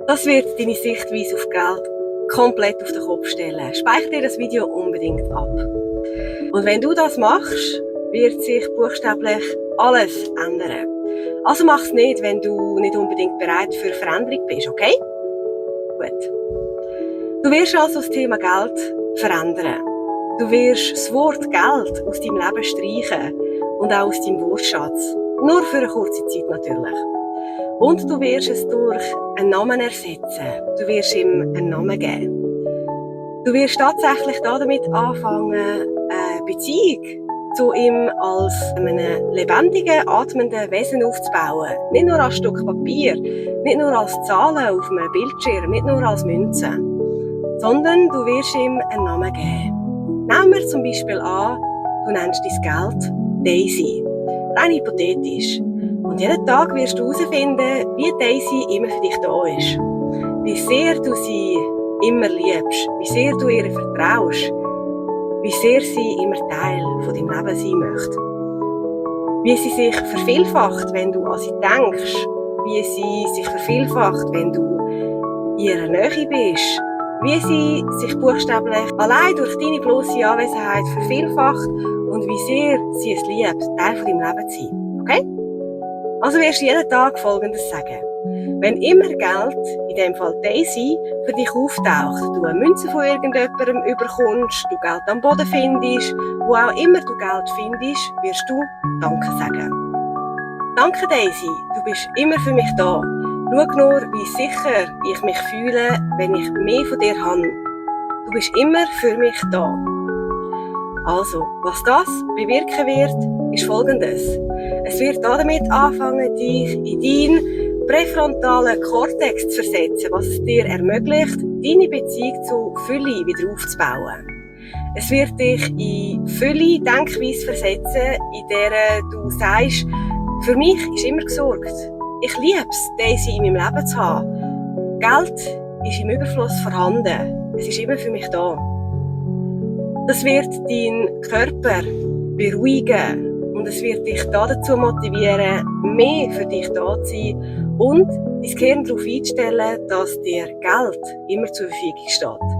Das wird deine Sichtweise auf Geld komplett auf den Kopf stellen. Speichere dir das Video unbedingt ab. Und wenn du das machst, wird sich buchstäblich alles ändern. Also mach es nicht, wenn du nicht unbedingt bereit für Veränderung bist, okay? Gut. Du wirst also das Thema Geld verändern. Du wirst das Wort Geld aus deinem Leben streichen und auch aus deinem Wortschatz. Nur für eine kurze Zeit natürlich. Und du wirst es durch einen Namen ersetzen. Du wirst ihm einen Namen geben. Du wirst tatsächlich damit anfangen, eine Beziehung zu ihm als einem lebendigen, atmenden Wesen aufzubauen. Nicht nur als Stück Papier, nicht nur als Zahlen auf einem Bildschirm, nicht nur als Münzen, sondern du wirst ihm einen Namen geben. Nehmen wir zum Beispiel an, du nennst dein Geld Daisy. Rein hypothetisch. Und jeden Tag wirst du herausfinden, wie Daisy immer für dich da ist. Wie sehr du sie immer liebst, wie sehr du ihr vertraust, wie sehr sie immer Teil von deinem Leben sein möchte. Wie sie sich vervielfacht, wenn du an sie denkst, wie sie sich vervielfacht, wenn du in ihrer Nähe bist, wie sie sich buchstäblich allein durch deine bloße Anwesenheit vervielfacht und wie sehr sie es liebt, Teil von deinem Leben zu sein. Okay? Also wirst du jeden Tag Folgendes sagen. Wenn immer Geld, in dem Fall Daisy, für dich auftaucht, du eine Münze von irgendjemandem überkommst, du Geld am Boden findest, wo auch immer du Geld findest, wirst du Danke sagen. Danke Daisy, du bist immer für mich da. Schau nur, wie sicher ich mich fühle, wenn ich mehr von dir habe. Du bist immer für mich da. Also, was das bewirken wird, ist Folgendes. Es wird damit anfangen, dich in deinen präfrontalen Kortex zu versetzen, was es dir ermöglicht, deine Beziehung zu Fülle wieder aufzubauen. Es wird dich in Fülle Denkweise versetzen, in der du sagst, für mich ist immer gesorgt. Ich liebe es, Daisy in meinem Leben zu haben. Geld ist im Überfluss vorhanden. Es ist immer für mich da. Das wird deinen Körper beruhigen und es wird dich dazu motivieren, mehr für dich da zu sein und dein Gehirn darauf einzustellen, dass dir Geld immer zur Verfügung steht.